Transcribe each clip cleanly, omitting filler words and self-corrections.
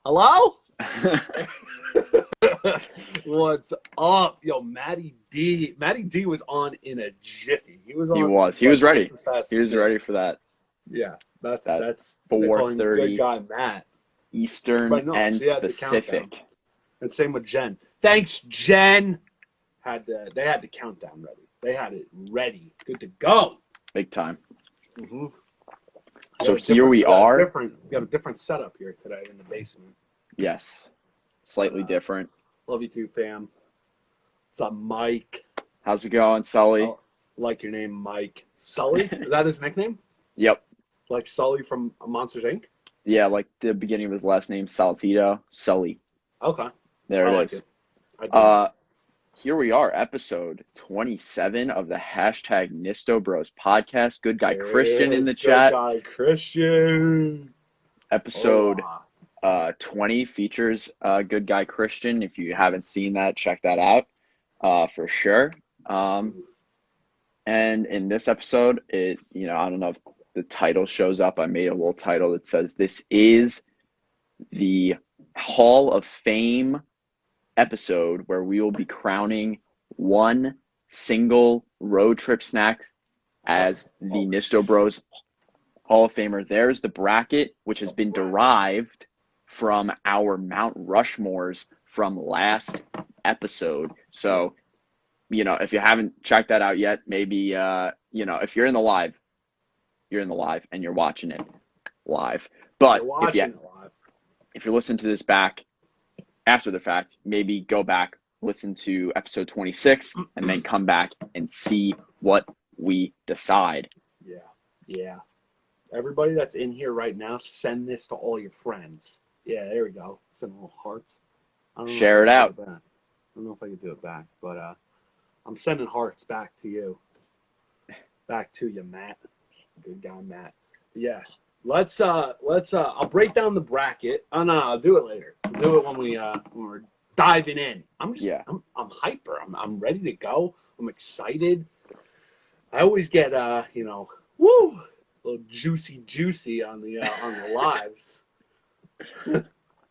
Hello? What's up? Yo, Matty D. Matty D was on in a jiffy. He was He on was. He like was ready. just as fast He as was me. ready for that Yeah, that's that they call him good 4:30 guy Matt. Eastern Everybody knows and he had the countdown. Pacific. And same with Jen. Thanks, Jen. They had the countdown ready. They had it ready, good to go. Big time. Mm-hmm. So here we are. We got a different setup here today in the basement. Yes. Slightly different. Love you too, fam. What's up, Mike? How's it going, Sully? I like your name, Mike. Sully? Is that his nickname? Yep. Like Sully from Monsters, Inc.? Yeah, like the beginning of his last name, Saltito. Sully. Okay. There I it like is. it. I do. Here we are, episode 27 of the hashtag Nisto Bros podcast. Good guy Christian in the chat. Good guy Christian. Episode Hola. 20 features good guy Christian. If you haven't seen that, check that out for sure. And in this episode, I don't know if the title shows up. I made a little title that says this is the Hall of Fame episode where we will be crowning one single road trip snack as the Nisto Bros Hall of Famer. There's the bracket, which has been derived from our Mount Rushmores from last episode. So, if you haven't checked that out yet, maybe, if you're in the live and you're watching it live. But if you're listening to this back after the fact, maybe go back, listen to episode 26, and then come back and see what we decide. Yeah. Everybody that's in here right now, send this to all your friends. Yeah, there we go. Send little hearts. Share it out. I don't know if I can do it back, but I'm sending hearts back to you. Back to you, Matt. Good guy, Matt. Yeah. Let's I'll break down the bracket. Oh no, I'll do it later. I'll do it when we're diving in. I'm hyper. I'm ready to go. I'm excited. I always get a little juicy on the lives. A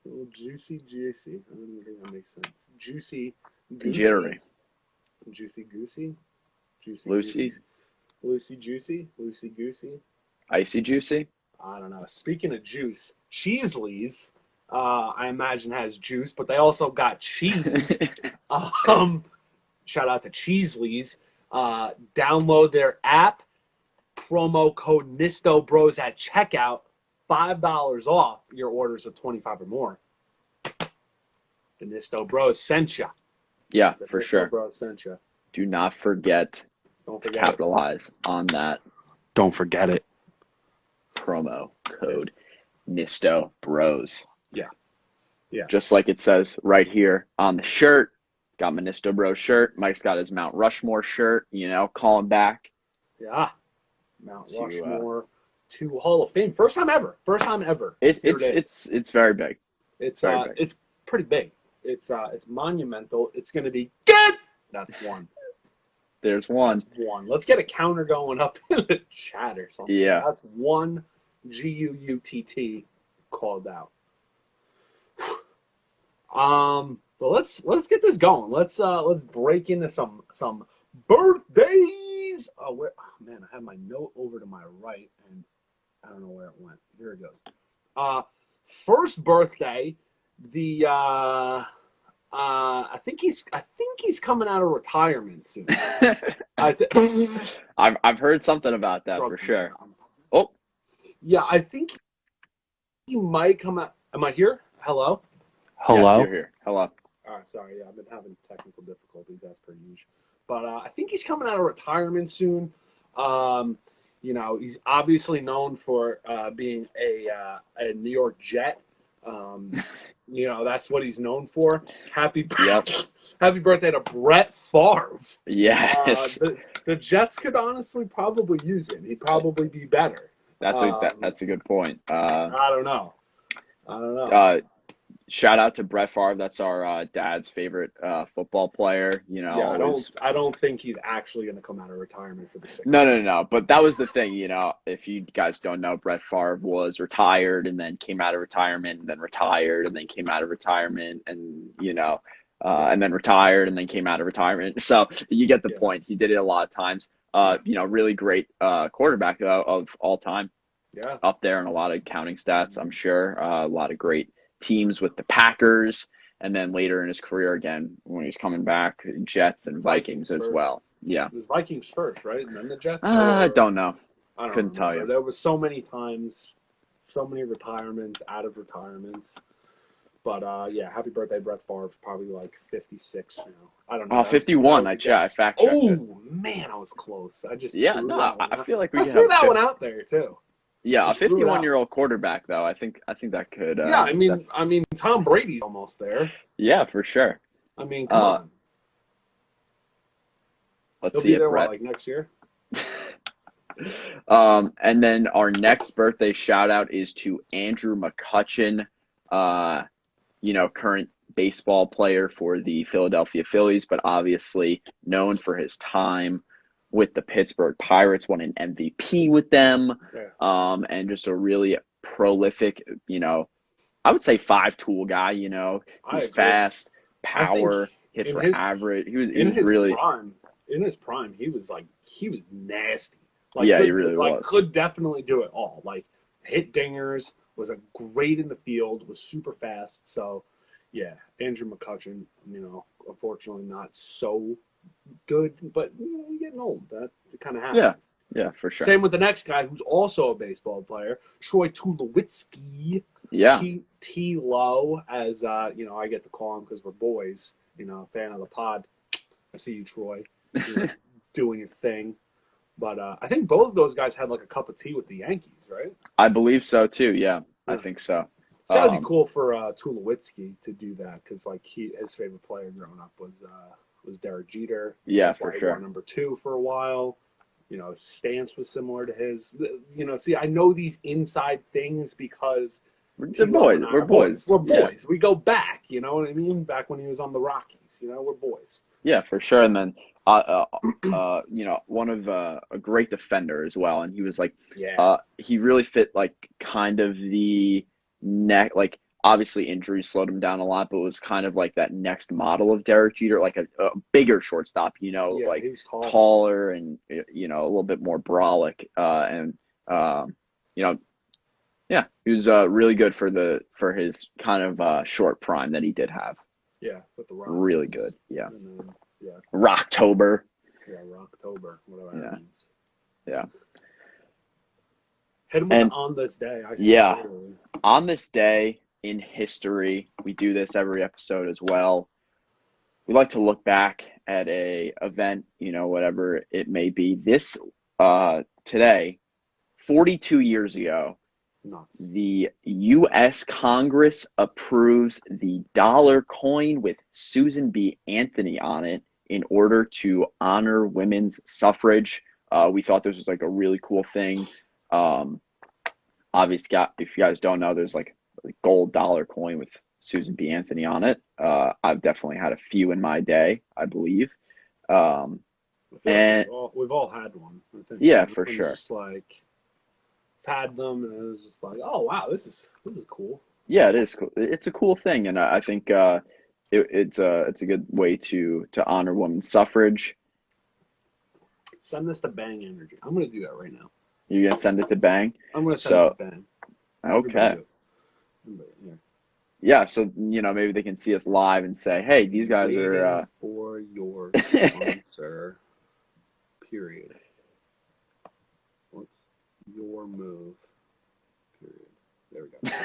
little juicy. I don't even think that makes sense. Juicy goosey. Jittery. Juicy goosey. Lucy. Lucy juicy. Lucy goosey. Icy juicy. I don't know. Speaking of juice, Cheesley's, I imagine has juice, but they also got cheese. Shout out to Cheesley's. Download their app. Promo code Nisto Bros at checkout. $5 off your orders of 25 or more. The Nisto Bros sent you. Yeah, for sure. Nisto Bros sent you. Do not forget to capitalize on that. Don't forget it. Promo code Nisto Bros. Yeah. Just like it says right here on the shirt. Got my Nisto Bros shirt. Mike's got his Mount Rushmore shirt. Calling back. Yeah. Mount Rushmore to Hall of Fame. First time ever. It's very big. It's pretty big. It's monumental. It's gonna be good. That's one. There's one. That's one. Let's get a counter going up in the chat or something. Yeah. That's one GUUTT called out. But let's get this going. Let's break into some birthdays. Oh man, I have my note over to my right and I don't know where it went. Here it goes. First birthday, the I think he's coming out of retirement soon. I've heard something about that for sure. Oh, yeah, I think he might come out. Am I here? Hello. Yes, you're here. Hello. All right, sorry. Yeah, I've been having technical difficulties as per usual. But I think he's coming out of retirement soon. He's obviously known for being a New York Jet. That's what he's known for. Happy birthday to Brett Favre. Yes. The Jets could honestly probably use him. He'd probably be better. That's a good point. I don't know. Shout out to Brett Favre. That's our dad's favorite football player. You know, Yeah, always. I don't think he's actually going to come out of retirement for the No, Sixers. no, no. But that was the thing. You know, if you guys don't know, Brett Favre was retired and then came out of retirement and then retired and then came out of retirement and Yeah, and then retired and then came out of retirement. So you get the yeah, point. He did it a lot of times. Really great quarterback of all time, yeah. up there in a lot of counting stats, I'm sure. A lot of great teams with the Packers, and then later in his career again when he was coming back, Jets and Vikings Vikings as first. well. Yeah. It was Vikings first, right? And then the Jets, or Don't know. I don't Couldn't tell remember. you. There was so many times, so many retirements, out of retirements. But yeah, happy birthday, Brett Favre. Probably like 56 now. I don't know. Oh, That 51. was I a checked. I guess. fact checked it. Oh man, I was close. I just Yeah, threw no, that one I out. feel like we I could threw have that one out there too. yeah, a Just threw it out. 51-year-old quarterback though. I think that could Yeah, I mean, Tom Brady's almost there. yeah, for sure. I mean, come Uh, on. let's He'll see be it, there, what, Brett. like next year? And then our next birthday shout out is to Andrew McCutchen, uh, current baseball player for the Philadelphia Phillies, but obviously known for his time with the Pittsburgh Pirates, won an MVP with them, Yeah. and just a really prolific, I would say five-tool guy. He I was agree. fast, I think power, hit in for his average. He in was his really, prime, he was nasty. Like yeah, he really was. could definitely do it all. Like hit dingers, was a great in the field, was super fast. So yeah, Andrew McCutchen, unfortunately not so good, but you're getting old. That kind of Yeah, happens. yeah, for sure. Same with the next guy who's also a baseball player, Troy Tulowitzki. Yeah, T Low, as I get to call him because we're boys. Fan of the pod. I see you, Troy, doing your thing. But I think both of those guys had like a cup of tea with the Yankees, right? I believe so too. Yeah, I Yeah. think so. It's got to be Um, cool for Tulowitzki to do that because like his favorite player growing up was Derek Jeter. yeah, That's for why he wore sure. #2 for a while. His stance was similar to his. See, I know these inside things because The T-Love boys, and I we're are boys. boys. We're Yeah, boys. We go back. You know what I mean? Back when he was on the Rockies. We're boys. yeah, for sure. And then, one of a great defender as well. And he was like, Yeah. he really fit like kind of the neck. Like obviously injuries slowed him down a lot, but it was kind of like that next model of Derek Jeter, like a bigger shortstop. Yeah, Like he was tall. taller and a little bit more brolic. And you know, yeah, he was really good for his kind of short prime that he did have. Yeah, with the Rockies. Really good. Yeah. And then, yeah, Rocktober. Rocktober, whatever Yeah. that means. Yeah. Hit him with And the on this day. I see yeah, clearly. on this day in history, we do this every episode as well. We like to look back at a event, whatever it may be. This today, 42 years ago, Nuts. the U.S. Congress approves the dollar coin with Susan B. Anthony on it in order to honor women's suffrage. We thought this was like a really cool thing. Obviously, if you guys don't know, there's like a gold dollar coin with Susan B. Anthony on it. I've definitely had a few in my day, I believe. I feel And like we've all had one. I think. yeah, for And sure. just like had them, and it was just like, oh wow, this is cool. Yeah, it is cool. It's a cool thing, and I think it's a good way to honor women's suffrage. Send this to Bang Energy. I'm gonna do that right now. You're gonna send it to Bang. I'm gonna send So it to Bang. okay, Yeah. yeah. So maybe they can see us live and say, "Hey, these guys Waiting are." for your sponsor. Period. What's your move? Period. There we go.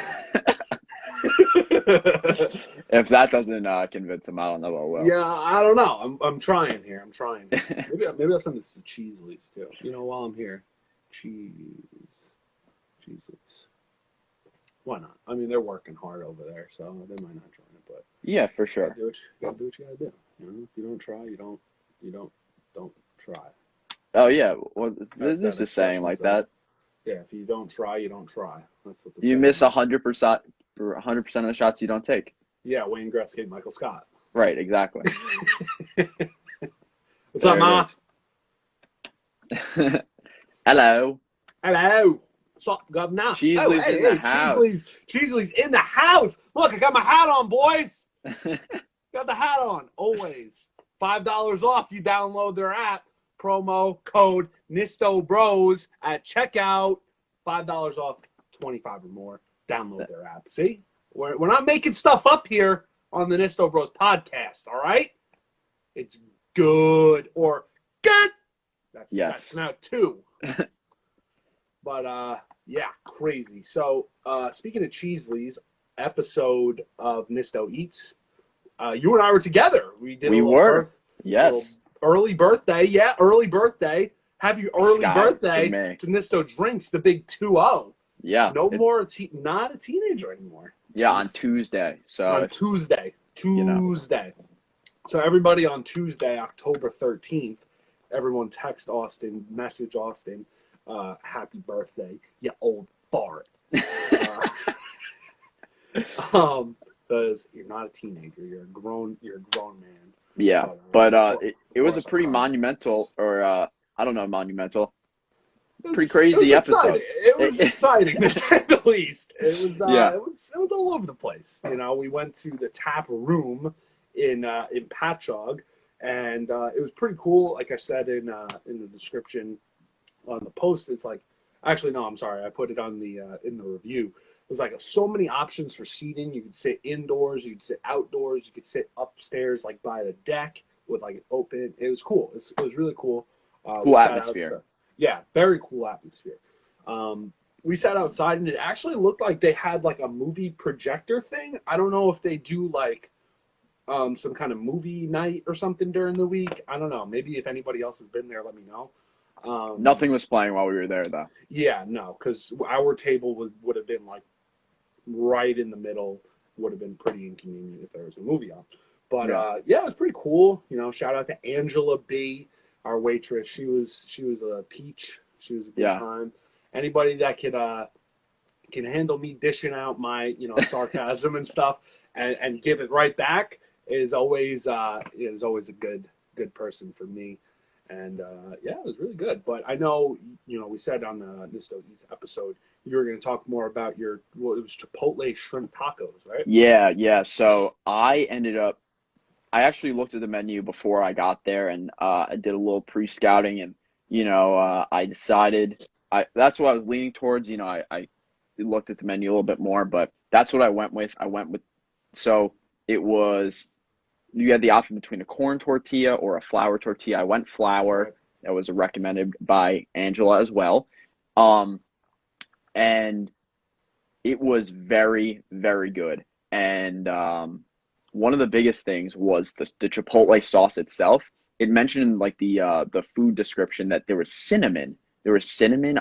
If that doesn't convince them, I don't know what will. Yeah, I don't know. I'm trying here. I'm trying. Maybe I'll send this to Cheesley's too. While I'm here, Cheesley's. Why not? I mean, they're working hard over there, so they might not join it. But Yeah, for sure. you gotta do what you gotta do. If you don't try, you don't try. Oh yeah, well, That's there's that a saying expression like says. that. Yeah, if you don't try, you don't try. That's what the You saying miss is. 100%. for 100% of the shots you don't take. Yeah, Wayne Gretzky, Michael Scott. Right, exactly. What's up, Ma? Hello. Hello. What's up, Governor? Cheesley's in the house. Cheesley's in the house. Look, I got my hat on, boys. Got the hat on, always. $5 off. You download their app. Promo code Nisto Bros at checkout. $5 off, 25 or more. Download their app. See? We're not making stuff up here on the Nisto Bros podcast, all right? It's good or good. That's now 2. But, yeah, crazy. So, speaking of Cheesley's episode of Nisto Eats, you and I were together. We were. Yes. Early birthday. Yeah, early birthday. Happy early birthday to Nisto Drinks, the big 2-0. Yeah. Not a teenager anymore. Yeah, on Tuesday. So on Tuesday. So everybody on Tuesday, October 13th, everyone text Austin, message Austin, happy birthday, you old fart. Because you're not a teenager, you're a grown man. Yeah, but it was a pretty monumental, or I don't know, monumental. Pretty crazy episode. It was exciting to say the least. It was it was all over the place. You know, we went to the tap room in Patchogue, and it was pretty cool. Like I said in the description on the post, it's like, actually no, I'm sorry, I put it on the in the review. It was like so many options for seating. You could sit indoors, you could sit outdoors, you could sit upstairs like by the deck with like it open. It was cool. It was really cool. Cool atmosphere. Yeah, very cool atmosphere. We sat outside, and it actually looked like they had like a movie projector thing. I don't know if they do like some kind of movie night or something during the week. I don't know. Maybe if anybody else has been there, let me know. Nothing was playing while we were there, though. Yeah, no, because our table would have been like right in the middle. Would have been pretty inconvenient if there was a movie on. But yeah, it was pretty cool. You know, shout out to Angela B, our waitress. She was a peach. She was a good time. Anybody that can handle me dishing out my sarcasm and stuff and give it right back is always a good person for me. And yeah, it was really good. But I know we said on the Nisto Eats episode you were going to talk more about it was Chipotle shrimp tacos, right? Yeah. So I actually looked at the menu before I got there, and I did a little pre-scouting, and I decided that's what I was leaning towards. I looked at the menu a little bit more, but that's what I went with. So it was, you had the option between a corn tortilla or a flour tortilla. I went flour. That was recommended by Angela as well. And it was very, very good. And one of the biggest things was the Chipotle sauce itself. It mentioned in like the food description that there was cinnamon. There was cinnamon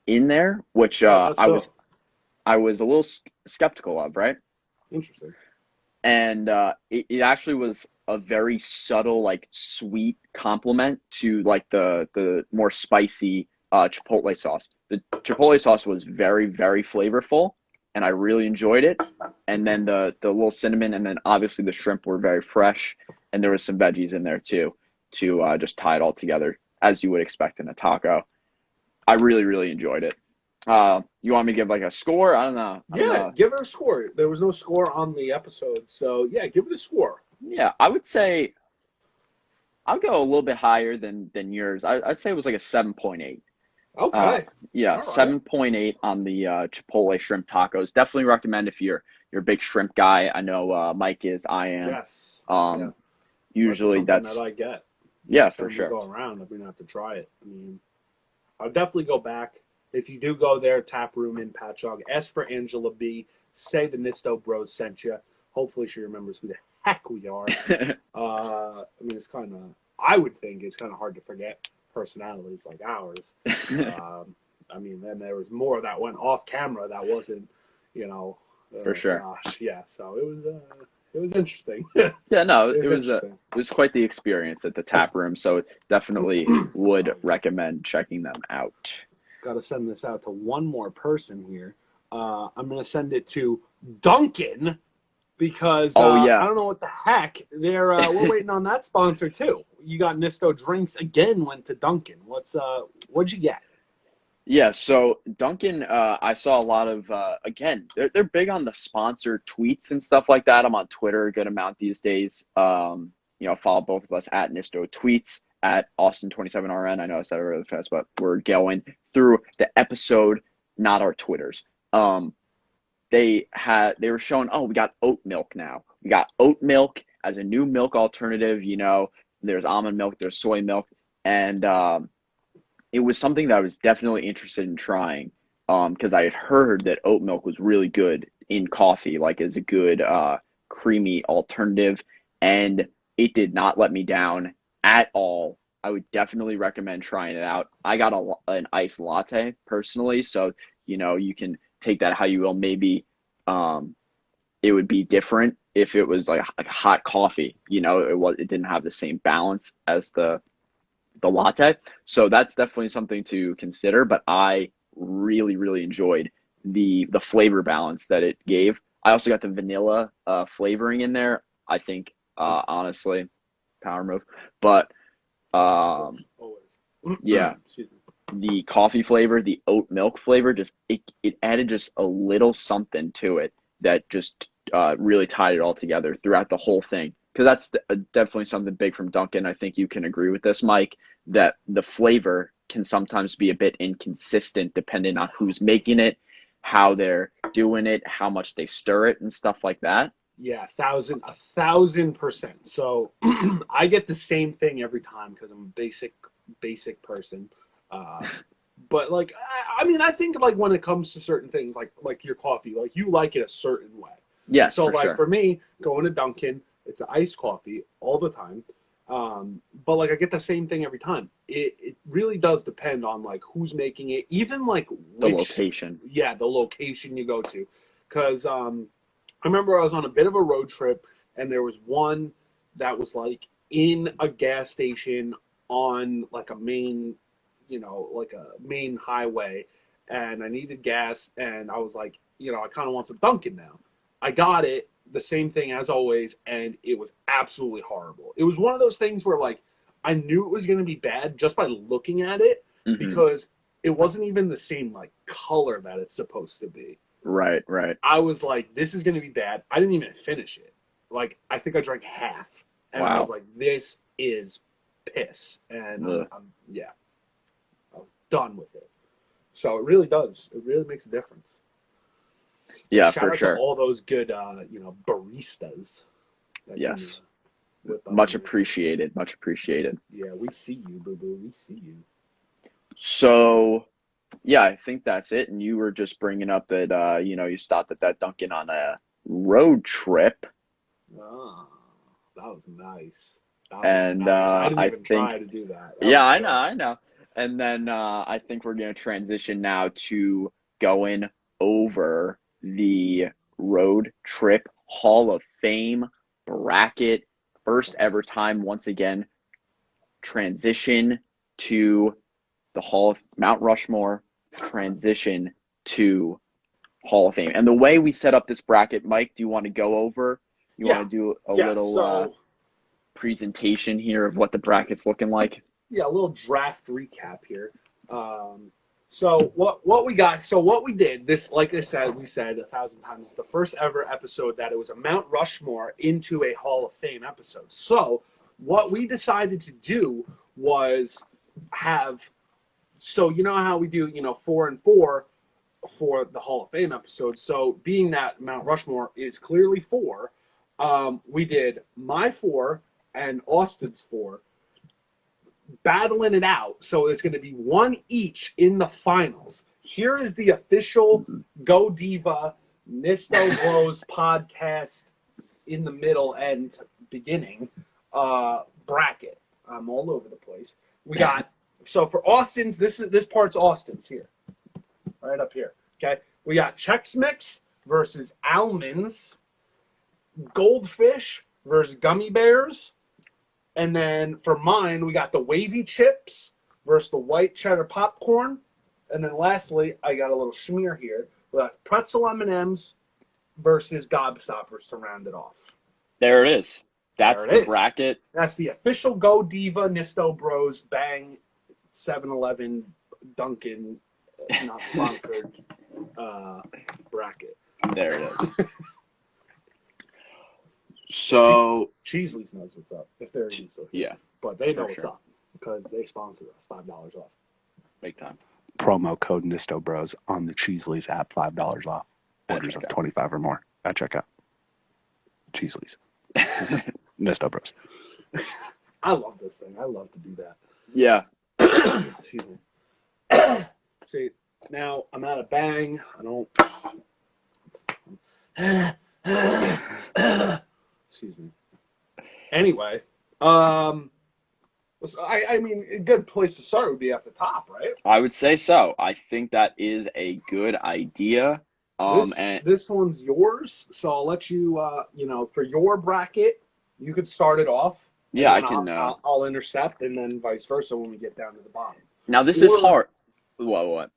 in there, which I was a little skeptical of, right? Interesting. And it actually was a very subtle, like sweet compliment to like the more spicy Chipotle sauce. The Chipotle sauce was very, very flavorful, and I really enjoyed it. And then the little cinnamon, and then obviously the shrimp were very fresh, and there was some veggies in there too to just tie it all together as you would expect in a taco. I really, really enjoyed it. You want me to give like a score? I don't know. Give it a score. There was no score on the episode, so yeah, give it a score. Yeah, I would say I'll go a little bit higher than yours. I'd say it was like a 7.8. Okay. Yeah, right. 7.8 on the Chipotle shrimp tacos. Definitely recommend if you're a big shrimp guy. I know Mike is. I am. Yes. Usually that's that I get. Yeah, for sure. Go around. I'm gonna have to try it. I mean, I'll definitely go back. If you do go there, tap room in Patchogue, ask for Angela B. Say the Nisto Bros sent you. Hopefully she remembers who the heck we are. I mean, I would think it's kind of hard to forget personalities like ours. I mean, then there was more that went off camera that wasn't, for sure. Gosh, yeah. So it was interesting. Yeah, no, it was quite the experience at the tap room. So definitely would recommend checking them out. Got to send this out to one more person here. I'm going to send it to Duncan because Oh I yeah. don't know what the heck. We're waiting on that sponsor too. You got Nisto drinks again. Went to Duncan. What'd you get? Yeah, so Duncan, I saw a lot of again, they're big on the sponsored tweets and stuff like that. I'm on Twitter a good amount these days. Follow both of us at Nisto Tweets at Austin27RN. I know I said it really fast, but we're going through the episode, not our Twitters. They were showing, oh, we got oat milk now. We got oat milk as a new milk alternative. There's almond milk, there's soy milk, and it was something that I was definitely interested in trying because I had heard that oat milk was really good in coffee, like as a good creamy alternative, and it did not let me down at all. I would definitely recommend trying it out. I got an iced latte personally, so you can take that how you will. Maybe it would be different if it was like hot coffee. It didn't have the same balance as the latte. So that's definitely something to consider. But I really, really enjoyed the flavor balance that it gave. I also got the vanilla flavoring in there. I think honestly, power move. But Always. yeah, Excuse me. the coffee flavor, the oat milk flavor, just it added just a little something to it that just really tied it all together throughout the whole thing. Because that's definitely something big from Duncan. I think you can agree with this, Mike, that the flavor can sometimes be a bit inconsistent depending on who's making it, how they're doing it, how much they stir it, and stuff like that. Yeah, 1,000%. So I get the same thing every time because I'm a basic person. Uh, but like, I mean, I think like when it comes to certain things, like your coffee, like you like it a certain way. Yes, So for like sure. for me, going to Dunkin', it's an iced coffee all the time. But like I get the same thing every time. It really does depend on like who's making it, even like The which, location. yeah, the location you go to. Because I remember I was on a bit of a road trip, and there was one that was like in a gas station on like a main, like a main highway, and I needed gas, and I was like, I kind of want some Dunkin' now. I got it, the same thing as always, and it was absolutely horrible. It was one of those things where like I knew it was going to be bad just by looking at it Hmm. because it wasn't even the same like color that it's supposed to be. Right, right. I was like, this is going to be bad. I didn't even finish it. Like, I think I drank half, and I was Wow. like, this is piss. And Ugh. yeah, I was done with it. So it really does. It really makes a difference. Yeah, Shout for out to sure. all those good, baristas that can Yes. whip up a Much nice. appreciated. Much appreciated. Yeah, we see you, boo boo. We see you. So, yeah, I think that's it. And you were just bringing up that you stopped at that Dunkin' on a road trip, Ah, that was nice. That was and nice. I didn't I even try think, to do that. That yeah, was I know, good. I know. And then I think we're going to transition now to going over the road trip Hall of Fame bracket, first ever time once again transition to the Hall of Mount Rushmore, transition to Hall of Fame. And the way we set up this bracket, Mike, do you want to go over? You want Yeah, to do a yeah. little So presentation here of what the bracket's looking like? yeah, a little draft recap here. Um, so what we got? So what we did this, like I said, we said 1,000 times, the first ever episode that it was a Mount Rushmore into a Hall of Fame episode. So what we decided to do was have. So you know how we do, 4 and 4 for the Hall of Fame episode. So being that Mount Rushmore is clearly four, we did my four and Austin's four battling it out. So it's going to be one each in the finals. Here is the official Go Diva Nisto Bros podcast in the middle and beginning bracket. I'm all over the place. We got so for Austin's this part's Austin's here, right up here. Okay, we got Chex Mix versus almonds, Goldfish versus gummy bears, and then for mine, we got the wavy chips versus the white cheddar popcorn. And then lastly, I got a little schmear here. Well, that's pretzel M&Ms versus Gobstoppers to round it off. There it is. There That's it the is. bracket. That's the official Go Diva Nisto Bros Bang 7-Eleven Dunkin' not sponsored bracket. There it is. So Cheesley's knows what's up if they're even so here. yeah, But they know for what's sure. up because they sponsored us. $5 off. big time. Promo code Nisto Bros on the Cheesley's app. $5 off. At Orders of checkout. 25 or more at checkout. Cheesley's. Nisto Bros. I love this thing. I love to do that. Yeah. Excuse me. See, now I'm at a bang. I don't. Excuse me. Anyway, I mean, a good place to start would be at the top, right? I would say so. I think that is a good idea. This one's yours, so I'll let you. For your bracket, you could start it off. Yeah, I can. I'll intercept, and then vice versa when we get down to the bottom. Now this is hard. What?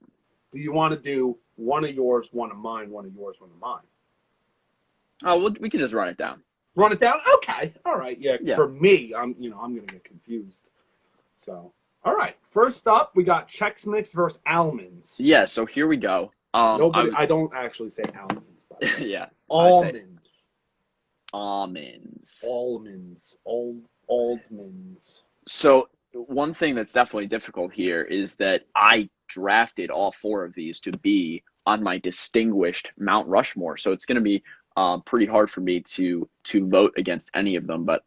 Do you want to do one of yours, one of mine, one of yours, one of mine? Oh, well, we can just run it down. Run it down. Okay. All right. Yeah. For me, I'm gonna get confused. So, all right. First up, we got Chex Mix versus almonds. Yeah. So here we go. I don't actually say almonds. By the way. Yeah. Almonds. Almonds. Almonds. So one thing that's definitely difficult here is that I drafted all four of these to be on my distinguished Mount Rushmore. So it's going to be pretty hard for me to vote against any of them. But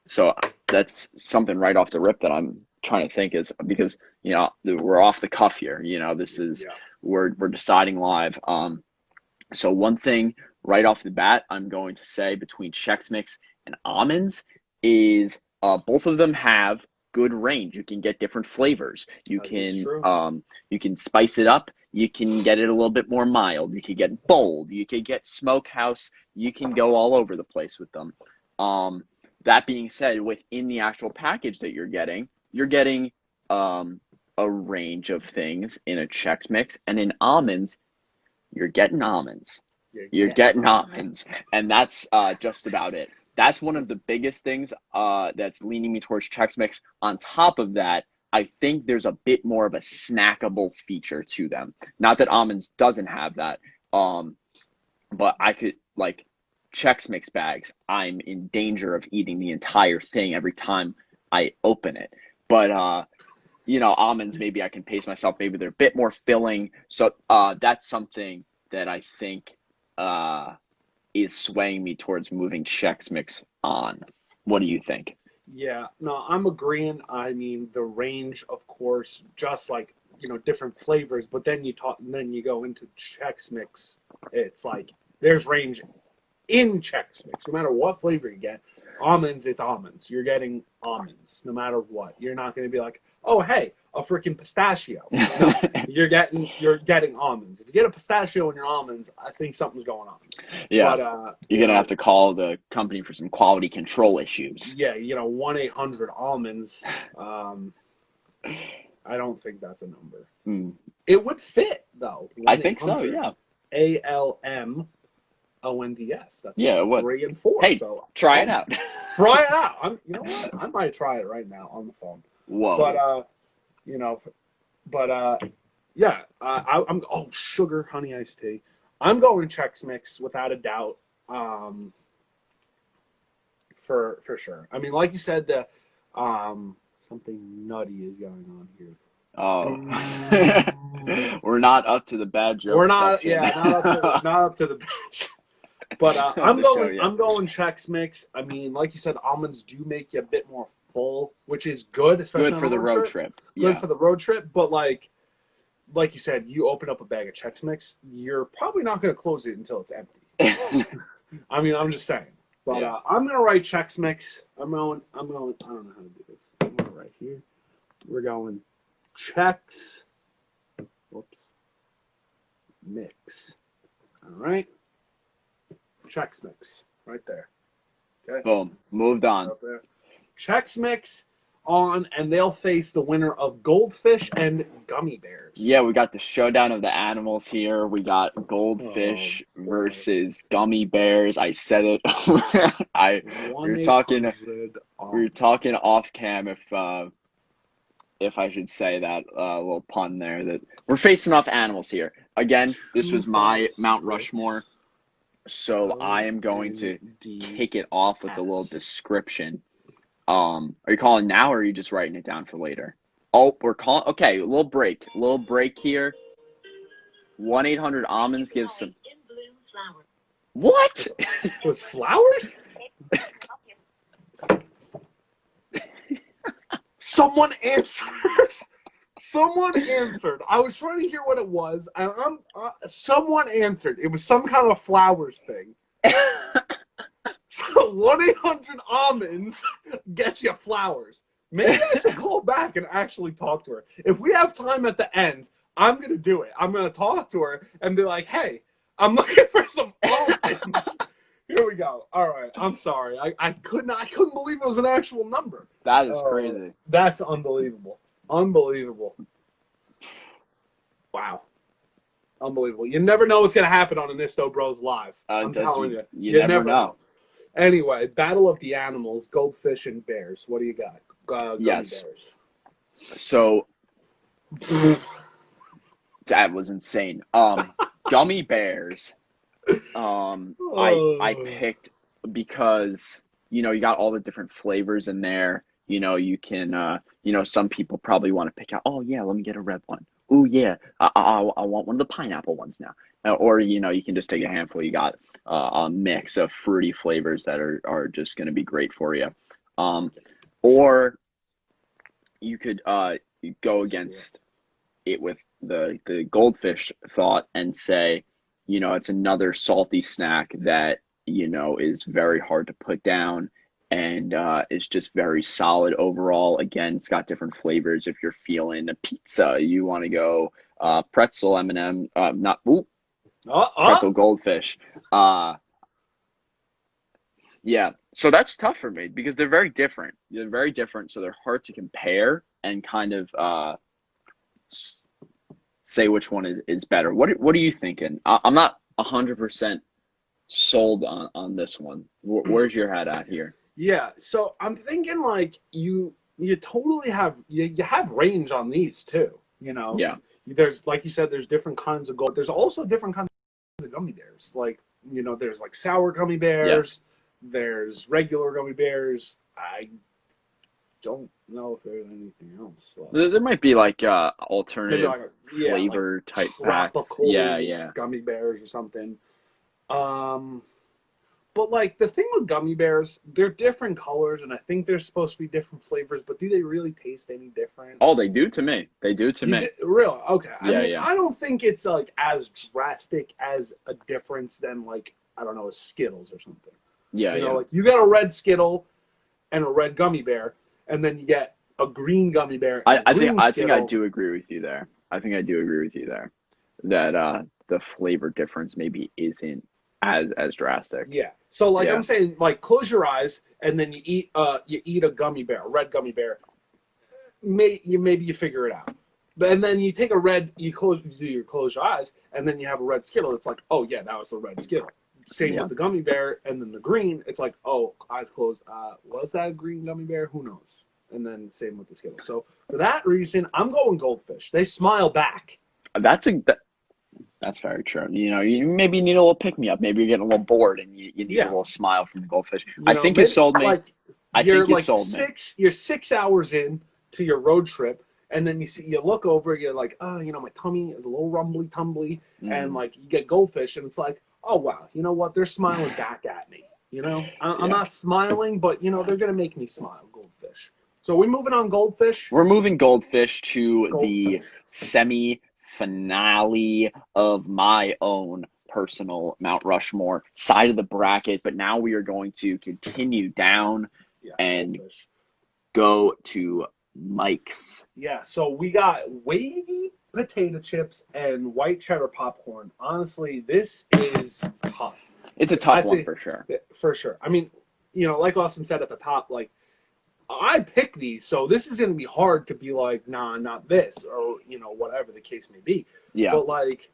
so that's something right off the rip that I'm trying to think is because, we're off the cuff here. This is we're deciding live. So one thing right off the bat, I'm going to say between Chex Mix and almonds is both of them have good range. You can get different flavors. You can spice it up. You can get it a little bit more mild. You can get bold. You can get smokehouse. You can go all over the place with them. That being said, within the actual package that you're getting a range of things in a Chex Mix, and in almonds, you're getting almonds. You're getting almonds, and that's just about it. That's one of the biggest things that's leaning me towards Chex Mix. On top of that, I think there's a bit more of a snackable feature to them. Not that almonds doesn't have that, but I could, like, Chex Mix bags, I'm in danger of eating the entire thing every time I open it. But, almonds, maybe I can pace myself. Maybe they're a bit more filling. So that's something that I think is swaying me towards moving Chex Mix on. What do you think? Yeah, no, I'm agreeing. I mean, the range, of course, just like, different flavors, but then you go into Chex Mix, it's like there's range in Chex Mix. No matter what flavor you get, almonds, it's almonds. You're getting almonds no matter what. You're not going to be like, oh, hey, a freaking pistachio. You're getting almonds. If you get a pistachio in your almonds, I think something's going on. Yeah, but, you're gonna have to call the company for some quality control issues. Yeah, 1-800-almonds. I don't think that's a number. It would fit though. I think so. Yeah. ALMONDS. That's it would. 3 and 4. Hey, so try it out. Try it out. You know what? I might try it right now on the phone. Whoa. But yeah. I'm sugar honey iced tea. I'm going Chex Mix without a doubt. For sure. I mean, like you said, something nutty is going on here. Oh, we're not up to the bad jokes. We're not. Section. Yeah, not up to the bad. But I'm going Chex Mix. I mean, like you said, almonds do make you a bit more full, which is good, especially good for the road trip. Good for the road trip, but like you said, you open up a bag of Chex Mix, you're probably not going to close it until it's empty. I mean, I'm just saying. But I'm going to write Chex Mix. I'm going. I don't know how to do this. I'm going to write here. We're going Chex. Whoops. Mix. All right. Chex Mix. Right there. Okay. Boom. Moved on. Chex Mix. on, and they'll face the winner of goldfish and gummy bears. Yeah, we got the showdown of the animals here. We got Oh, goldfish boy. versus gummy bears. I said it. We were talking 1-800 we were talking off cam if I should say that little pun there, that we're facing off animals here. Again, this was my Mount Rushmore, so I am going to kick it off with a little description. Are you calling now, or are you just writing it down for later? Oh, we're calling. Okay, a little break here. 1-800-almonds gives some. What? Was flowers? Someone answered. Someone answered. I was trying to hear what it was, and someone answered. It was some kind of flowers thing. So 1-800-almonds gets you flowers. Maybe I should call back and actually talk to her. If we have time at the end, I'm gonna do it. I'm gonna talk to her and be like, "Hey, I'm looking for some almonds." Here we go. All right. I'm sorry. I couldn't believe it was an actual number. That is crazy. That's unbelievable. Unbelievable. Wow. Unbelievable. You never know what's gonna happen on Anisto Bros Live. I'm telling you. You never know. Anyway, Battle of the Animals, goldfish and bears. What do you got? Gummy Yes. bears. So that was insane. Gummy bears. I picked because you got all the different flavors in there. You can some people probably want to pick out. Oh yeah, let me get a red one. Oh yeah, I want one of the pineapple ones now. Or you can just take a handful. You got a mix of fruity flavors that are just going to be great for you. Or you could go against it with the goldfish thought and say, it's another salty snack that is very hard to put down and is just very solid overall. Again, it's got different flavors. If you're feeling a pizza, you want to go pretzel M&M, pretzel goldfish. Yeah, so that's tough for me because they're very different. They're very different, so they're hard to compare and kind of say which one is better. What are you thinking? I'm not 100% sold on this one. Where's your head at here? Yeah, so I'm thinking like you totally have you have range on these too. Yeah. There's, like you said, there's different kinds of gold. There's also different kinds of gummy bears. Like there's like sour gummy bears. Yes. There's regular gummy bears. I don't know if there's anything else. There might be like alternative like flavor like type packs. Yeah. Gummy bears or something. But like the thing with gummy bears, they're different colors, and I think they're supposed to be different flavors. But do they really taste any different? Oh, they do to me. They do to me. Really? Okay. Yeah. I don't think it's like as drastic as a difference than like I don't know, a Skittles or something. Yeah. Like you got a red Skittle and a red gummy bear, and then you get a green gummy bear. I think I do agree with you there. That the flavor difference maybe isn't as drastic. Yeah. So like I'm saying, like close your eyes and then you eat a gummy bear, a red gummy bear. Maybe you figure it out. And then you take a red, you close your eyes, and then you have a red Skittle. It's like, oh yeah, that was the red Skittle. Same with the gummy bear, and then the green. It's like, oh, eyes closed. Was that a green gummy bear? Who knows? And then same with the Skittle. So for that reason, I'm going goldfish. They smile back. That's very true. You maybe need a little pick me up. Maybe you're getting a little bored and you need a little smile from the goldfish. I think you sold me. You're 6 hours in to your road trip, and then you look over, you're like, oh, my tummy is a little rumbly tumbly, and like you get goldfish, and it's like, oh wow, you know what? They're smiling back at me. I'm not smiling, but they're gonna make me smile. Goldfish. So we're moving on goldfish. We're moving goldfish to the semi-finale of my own personal Mount Rushmore side of the bracket. But now we are going to continue down and go to Mike's. Yeah, so we got wavy potato chips and white cheddar popcorn. Honestly, this is tough. It's a tough one for sure. For sure. I mean, like Austin said at the top, like I pick these, so this is going to be hard to be like, nah, not this, or whatever the case may be. Yeah. But like,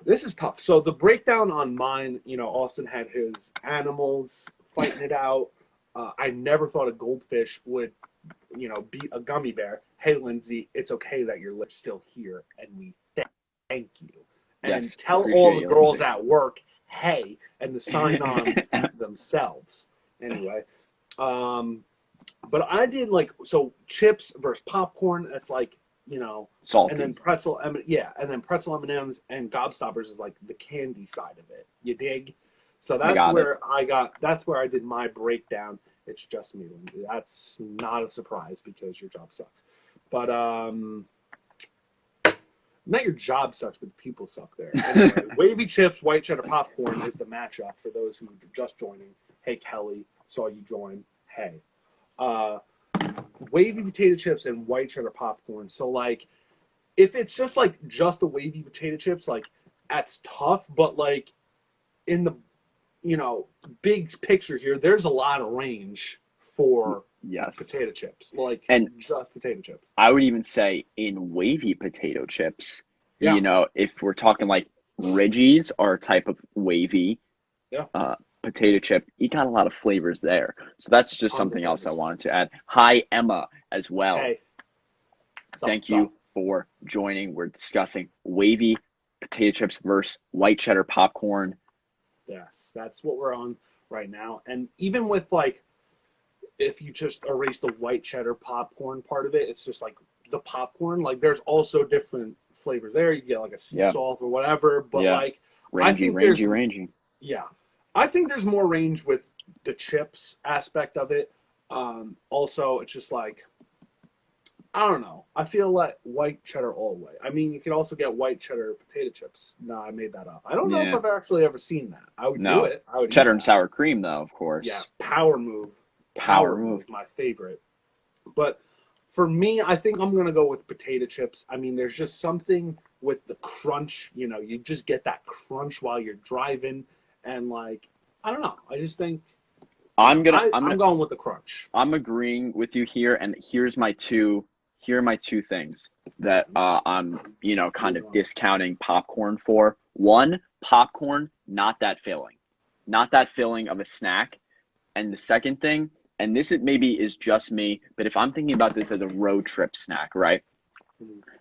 this is tough. So the breakdown on mine, Austin had his animals fighting it out. I never thought a goldfish would, beat a gummy bear. Hey, Lindsay, it's okay that you're still here, and we thank you. And Yes, tell appreciate all the you, girls Lindsay. at work, hey, and to sign on themselves. Anyway, but I did so chips versus popcorn. That's like Salty. and then pretzel and then pretzel M&Ms and gobstoppers is like the candy side of it. You dig? So that's where I did my breakdown. It's just me, Lindsay. That's not a surprise because your job sucks. But not your job sucks, but the people suck there. Anyway, wavy chips, white cheddar popcorn is the matchup for those who are just joining. Hey, Kelly, saw you join. Hey. Wavy potato chips and white cheddar popcorn. So, like, if it's just the wavy potato chips, like, that's tough. But, like, in the, big picture here, there's a lot of range for potato chips. Like, and just potato chips. I would even say in wavy potato chips, Yeah. If we're talking like Ridgies are a type of wavy potato chip, you got a lot of flavors there. So that's just something else I wanted to add. Hi, Emma, as well. Hey. Thank you for joining. We're discussing wavy potato chips versus white cheddar popcorn. Yes, that's what we're on right now. And even with if you just erase the white cheddar popcorn part of it, it's just like the popcorn. Like there's also different flavors there. You get like a sea salt or whatever. But rangy. Yeah. I think there's more range with the chips aspect of it. Also, it's just like, I don't know. I feel like white cheddar all the way. I mean, you can also get white cheddar potato chips. No, I made that up. I don't know if I've actually ever seen that. I would do it. I would cheddar and sour cream, though, of course. Yeah, power move. Power move, my favorite. But for me, I think I'm going to go with potato chips. I mean, there's just something with the crunch. You just get that crunch while you're driving. And, I don't know. I just think I'm going with the crunch. I'm agreeing with you here. And here are my two things that I'm, kind of discounting popcorn for. One, popcorn, not that filling of a snack. And the second thing, and this maybe is just me, but if I'm thinking about this as a road trip snack, right?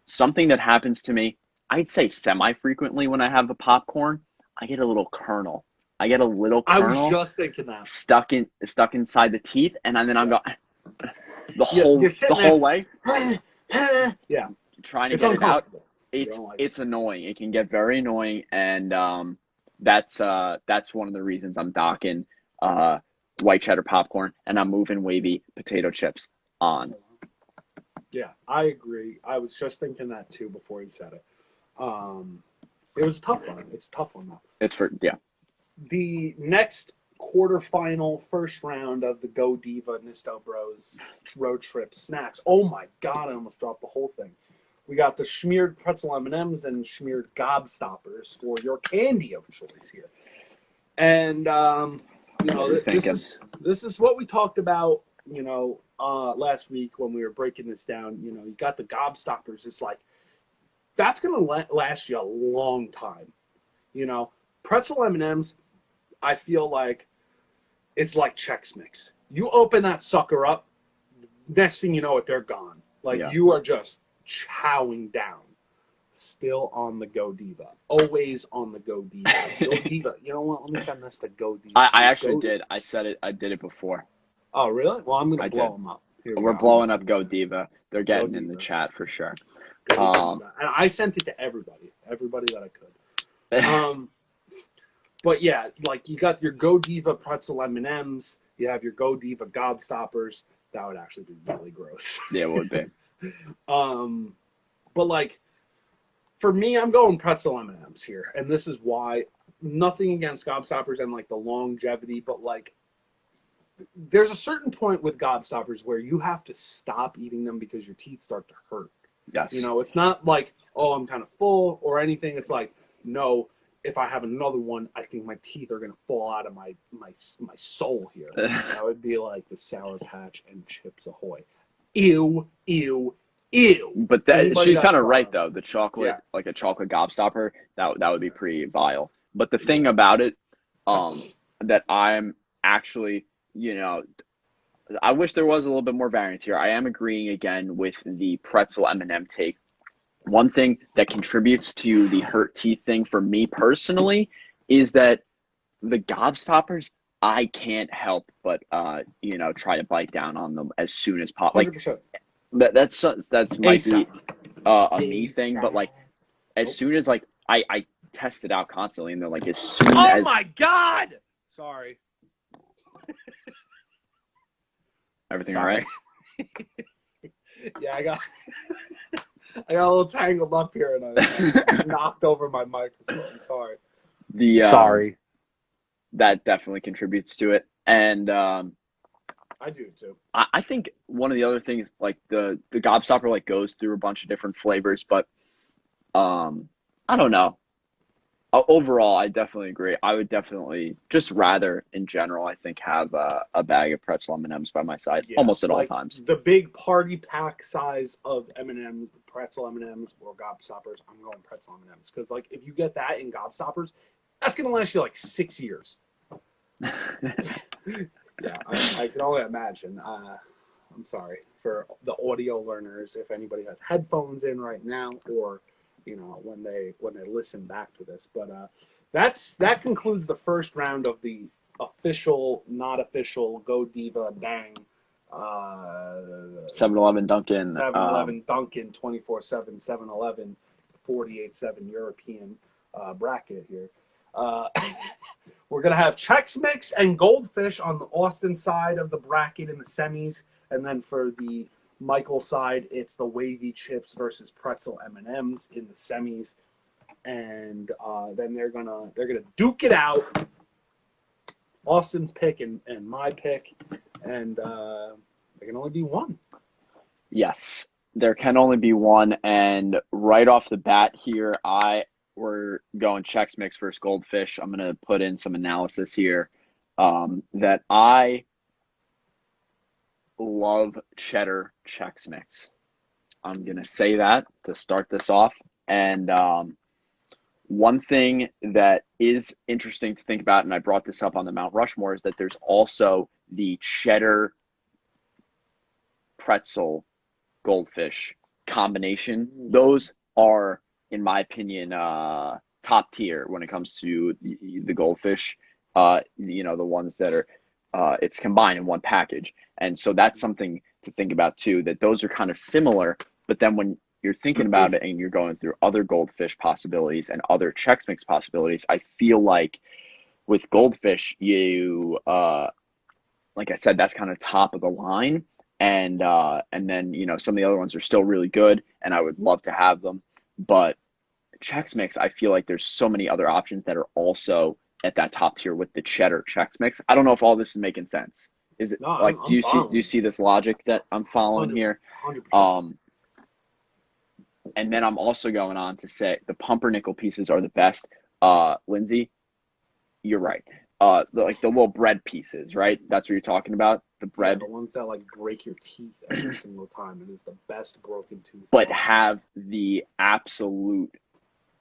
Something that happens to me, I'd say semi-frequently when I have a popcorn, I get a little kernel. I was just thinking that. Stuck inside the teeth, and then I'm going the whole way. Yeah. Trying to get it out. It's annoying. It can get very annoying, and that's one of the reasons I'm docking white cheddar popcorn, and I'm moving wavy potato chips on. Yeah, I agree. I was just thinking that too before you said it. It was a tough one. It's a tough one though. The next quarterfinal first round of the Go Diva Nisto Bros road trip snacks. Oh my God, I almost dropped the whole thing. We got the smeared pretzel M&Ms and smeared gobstoppers for your candy of choice here. And this is what we talked about, last week when we were breaking this down. You got the gobstoppers. It's like that's gonna last you a long time. Pretzel M&Ms. I feel like it's like Chex Mix. You open that sucker up, next thing you know they're gone. You are just chowing down. Still on the Go Diva. Always on the Go Diva. Go Diva. You know what? Let me send this to Go Diva. I actually did. I said it. I did it before. Oh, really? Well, I'm going to blow them up. We're blowing up Go Diva. They're getting in the chat for sure. And I sent it to everybody that I could. But yeah, you got your Go Diva pretzel M&Ms. You have your Go Diva gobstoppers. That would actually be really gross. Yeah, it would be. But for me, I'm going pretzel M&Ms here, and this is why. Nothing against gobstoppers and the longevity, but there's a certain point with gobstoppers where you have to stop eating them because your teeth start to hurt. Yes. It's not I'm kind of full or anything. It's no, if I have another one, I think my teeth are gonna fall out of my soul here. That would be like the Sour Patch and Chips Ahoy. Ew, ew, ew. But she's kind of right though. The chocolate, like a chocolate gobstopper, that would be pretty vile. But the thing about it, that I'm actually, I wish there was a little bit more variance here. I am agreeing again with the pretzel M&M take. One thing that contributes to the hurt teeth thing for me personally is that the gobstoppers, I can't help but try to bite down on them as soon as possible. Like 100%. that's might be a me thing, but like as soon as like I test it out constantly, and they're like as soon as. Oh my God! Sorry. Everything all right? Yeah, I got a little tangled up here, and I knocked over my microphone. Sorry. Sorry. That definitely contributes to it, and I do too. I think one of the other things, like the gobstopper, like goes through a bunch of different flavors, but I don't know. Overall, I definitely agree. I would definitely just rather, in general, I think, have a bag of pretzel M&Ms by my side almost at all times. The big party pack size of M&Ms, pretzel M&Ms, or gobstoppers, I'm going pretzel M&Ms. Because, like, if you get that in gobstoppers, that's going to last you, like, 6 years. Yeah, I can only imagine. I'm sorry for the audio learners, if anybody has headphones in right now, or when they listen back to this. But that concludes the first round of the official, not official, Go Diva Bang 7-Eleven Dunkin'. 7-Eleven Dunkin' 24/7 7-Eleven 48/7 European bracket here. We're gonna have Chex Mix and Goldfish on the Austin side of the bracket in the semis, and then for the Michael side, it's the Wavy Chips versus Pretzel M&Ms in the semis, and then they're gonna duke it out. Austin's pick and my pick, and there can only be one. Yes, there can only be one, and right off the bat here, we're going Chex Mix versus Goldfish. I'm gonna put in some analysis here that I love cheddar Chex Mix. I'm going to say that to start this off. And one thing that is interesting to think about, and I brought this up on the Mount Rushmore, is that there's also the cheddar pretzel Goldfish combination. Those are, in my opinion, top tier when it comes to the Goldfish. The ones that are it's combined in one package. And so that's something to think about too, that those are kind of similar, but then when you're thinking about it and you're going through other Goldfish possibilities and other Chex Mix possibilities, I feel like with Goldfish, you like I said, that's kind of top of the line. And then, some of the other ones are still really good and I would love to have them. But Chex Mix, I feel like there's so many other options that are also at that top tier with the cheddar Chex Mix. I don't know if all this is making sense. Is it like do you see this logic that I'm following 100%, here? 100%. And then I'm also going on to say the pumpernickel pieces are the best. Lindsay, you're right. The little bread pieces, right? That's what you're talking about. The bread, the ones that like break your teeth every single time. It is the best broken tooth. But have the absolute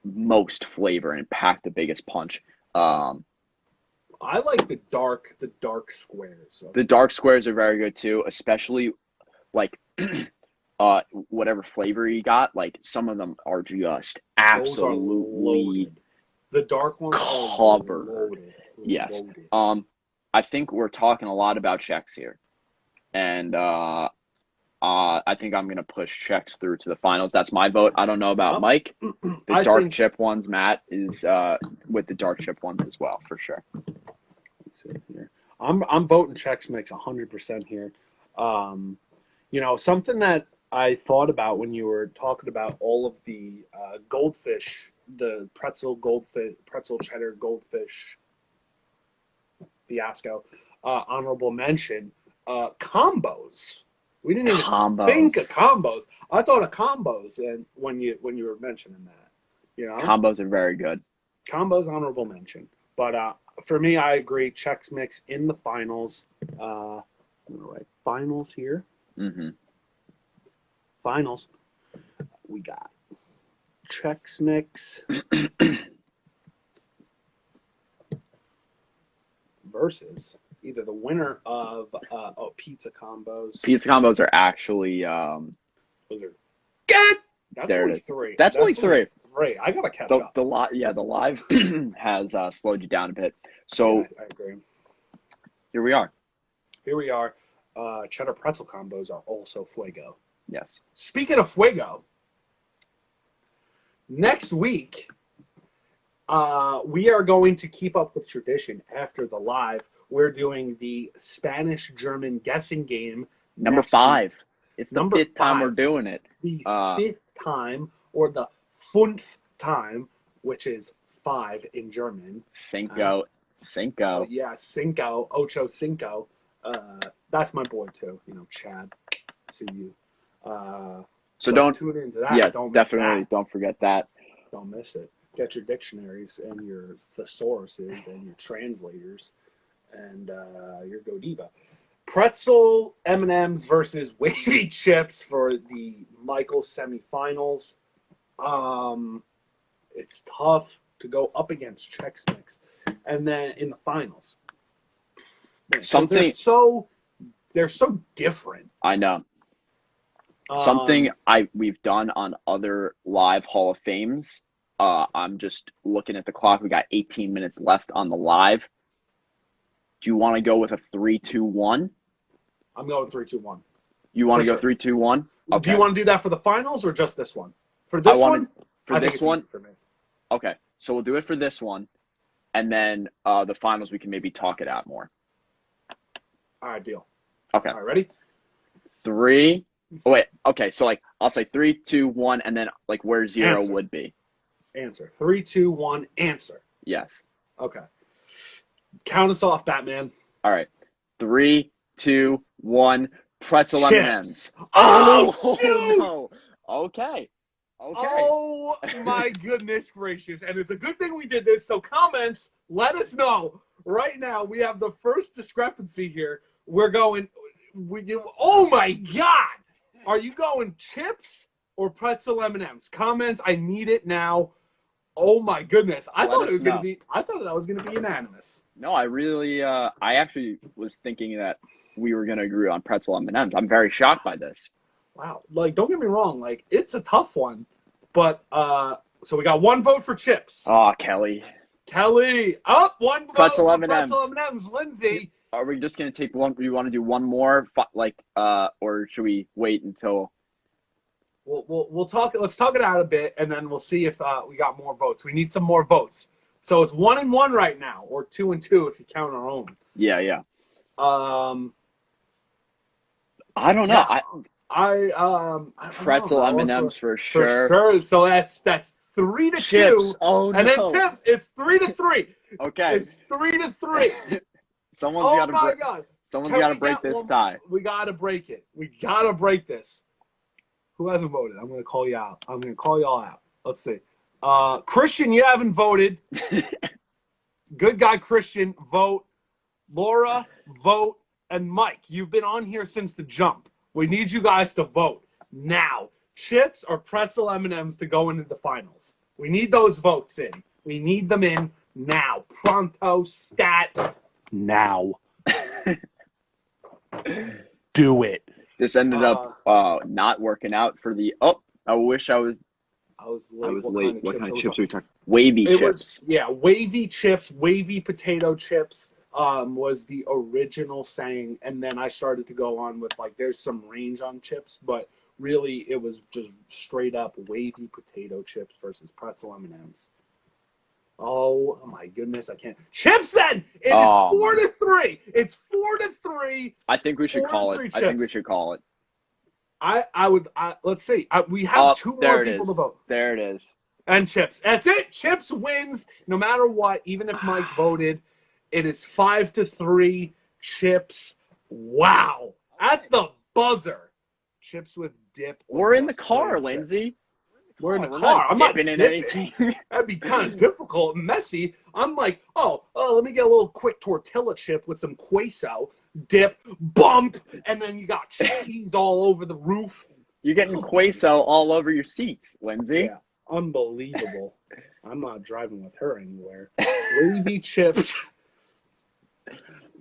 most flavor and pack the biggest punch. I like the dark squares. So. The dark squares are very good too, especially like whatever flavor you got. Like some of them are just absolutely the dark ones covered. Are loaded. Yes. I think we're talking a lot about Chex here, and I think I'm gonna push Chex through to the finals. That's my vote. I don't know about Mike. The dark chip ones, Matt is with the dark chip ones as well for sure. I'm voting Chex Mix 100% here. Something that I thought about when you were talking about all of the Goldfish, the pretzel cheddar Goldfish fiasco, honorable mention, combos. We didn't even think of combos. I thought of combos, and when you were mentioning that, combos are very good. Combo's honorable mention. But for me, I agree. Chex Mix in the finals. I'm going to write finals here. Mm-hmm. Finals. We got Chex Mix versus either the winner of pizza combos. Pizza combos are actually Those are good. That's there it only is. three. That's only three. I gotta catch up. The live has slowed you down a bit. So yeah, I agree. here we are. Here we are. Cheddar pretzel combos are also fuego. Yes. Speaking of fuego, next week we are going to keep up with tradition. After the live, we're doing the Spanish-German guessing game. Number 5. Week. It's the Number 5th time 5. we're doing it. The 5th time, or the 5th time, which is 5 in German. Cinco. Yeah, cinco, ocho cinco. That's my boy too. Chad. See you. So don't tune into that. Yeah, don't definitely don't forget that. Don't miss it. Get your dictionaries and your thesauruses and your translators and your Godiva. Pretzel M&Ms versus Wavy Chips for the Michael semifinals. It's tough to go up against Chex Mix, and then in the finals, they're so different. I know. Something we've done on other live Hall of Fames. I'm just looking at the clock. We got 18 minutes left on the live. Do you want to go with a 3-2-1? I'm going 3-2-1. You want to go 3-2-1? Okay. Do you want to do that for the finals or just this one? For this one? For this one? For me. Okay. So we'll do it for this one. And then the finals, we can maybe talk it out more. All right, deal. Okay. All right, ready? 3. Oh, wait. Okay. So, I'll say 3, 2, 1, and then, where 0 answer. would be. Answer. 3, 2, 1, answer. Yes. Okay. Count us off, Batman. All right. 3, 2, 1. Pretzel M&Ms. Oh, shoot! No. Okay. Oh, my goodness gracious. And it's a good thing we did this. So comments, let us know. Right now, we have the first discrepancy here. We're going, oh my God. Are you going chips or pretzel M&Ms? Comments, I need it now. Oh my goodness. I thought that was going to be unanimous. No, I really, I actually was thinking that we were going to agree on pretzel M&Ms. I'm very shocked by this. Wow. Don't get me wrong. It's a tough one. But, so we got one vote for chips. Oh, Kelly. Up, one vote pretzel for M&Ms. pretzel M&Ms. Lindsay. Are we just going to take one? Do you want to do one more? Or should we wait until? We'll talk. Let's talk it out a bit, and then we'll see if we got more votes. We need some more votes. So it's 1-1 right now, or 2-2 if you count our own. Yeah. I don't know. Yeah, I pretzel M&Ms for sure. For sure. So that's 3-2. Chips. Oh no. And then tips. It's 3-3. Okay. It's 3-3. Someone's got to break this tie. We got to break it. We got to break this. Who hasn't voted? I'm going to call you out. I'm going to call you all out. Let's see. Christian, you haven't voted. Good guy, Christian, vote. Laura, vote. And Mike, you've been on here since the jump. We need you guys to vote now. Chips or pretzel M&Ms to go into the finals. We need those votes in. We need them in now. Pronto, stat, now. Do it. This ended up not working out for the. Oh, I wish I was late. What kind of chips are we talking? Wavy chips. Wavy chips, wavy potato chips was the original saying. And then I started to go on with there's some range on chips, but really it was just straight up wavy potato chips versus pretzel M&Ms. Oh my goodness, I can't. Chips then! It is 4-3. It's 4-3. I think we should call it. Let's see. We have two more people to vote. There it is. And Chips. That's it. Chips wins no matter what. Even if Mike voted, it is 5-3. Chips. Wow. At the buzzer. Chips with dip. We're in the car, Lindsay. We're in the we're car. not I'm not dipping in dipping. anything. That'd be kind of difficult and messy. I'm like, let me get a little quick tortilla chip with some queso, dip, bump, and then you got cheese all over the roof. You're getting queso all over your seats, Lindsay. Yeah, unbelievable. I'm not driving with her anywhere. Wavy chips.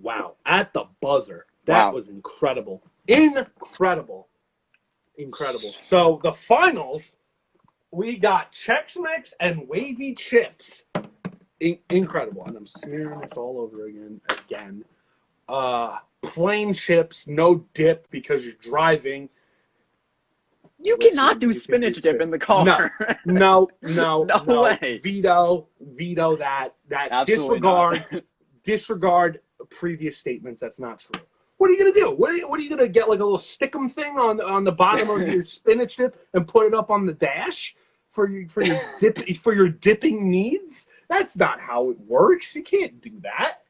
Wow, at the buzzer. That was incredible. Incredible. So the finals, we got Chex Mix and Wavy Chips. Incredible. And I'm smearing this all over again. Plain chips, no dip because you're driving. You cannot do spinach dip in the car. No No way. Veto that. Absolutely Disregard previous statements. That's not true. What are you gonna do? What are you gonna get, like a little stickum thing on the bottom of your spinach dip and put it up on the dash for your dipping needs? That's not how it works. You can't do that.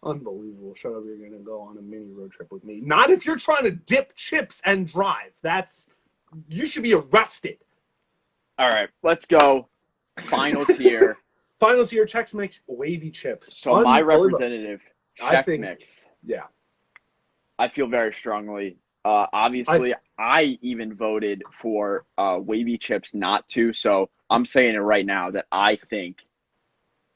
Unbelievable. Shut up, you're gonna go on a mini road trip with me. Not if you're trying to dip chips and drive. You should be arrested. All right, let's go. Finals here. Chex Mix, Wavy Chips. So my representative, Chex Mix. Yeah. I feel very strongly. Obviously, I even voted for Wavy Chips not to. So I'm saying it right now that I think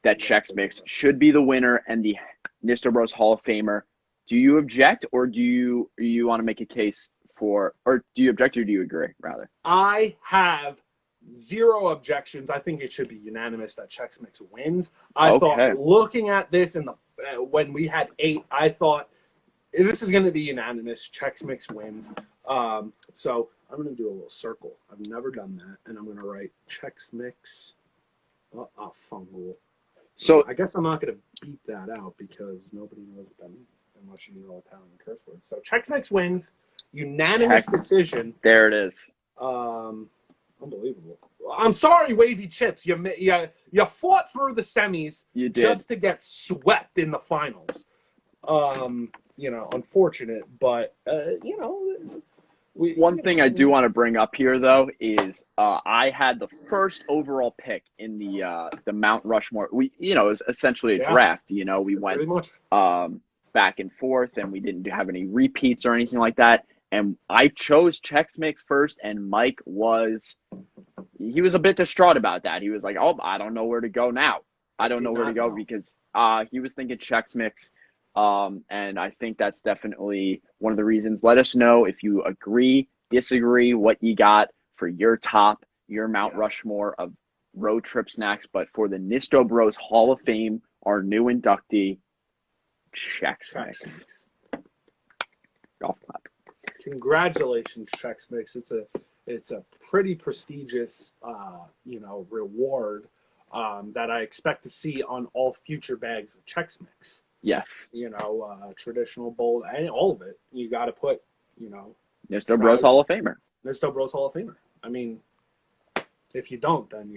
that Chex Mix should be the winner and the Nisto Bros Hall of Famer. Do you object, or do you want to make a case for, or do you object, or do you agree, rather? I have zero objections. I think it should be unanimous that Chex Mix wins. I thought, looking at this when we had 8, I thought this is going to be unanimous. Chex Mix wins. So I'm going to do a little circle. I've never done that, and I'm going to write Chex Mix. Fungal. So I guess I'm not going to beat that out because nobody knows what that means unless you know Italian curse words. So Chex Mix wins. Unanimous decision. There it is. Unbelievable. I'm sorry, Wavy Chips. You fought through the semis. You did. Just to get swept in the finals. Unfortunate, but one thing I do want to bring up here, though, is I had the first overall pick in the Mount Rushmore. It was essentially a draft. We went back and forth, and we didn't have any repeats or anything like that. And I chose Chex Mix first, and Mike he was a bit distraught about that. He was like, "Oh, I don't know where to go now. I don't know where to go," because he was thinking Chex Mix. And I think that's definitely one of the reasons. Let us know if you agree, disagree, what you got for your Mount Rushmore of road trip snacks. But for the Nisto Bros Hall of Fame, our new inductee, Chex Mix. Golf clap. Congratulations, Chex Mix. It's a pretty prestigious, reward that I expect to see on all future bags of Chex Mix. Yes. Traditional bowl, and all of it. You got to put, Nisto Bros Hall of Famer. Nisto Bros Hall of Famer. I mean, if you don't, then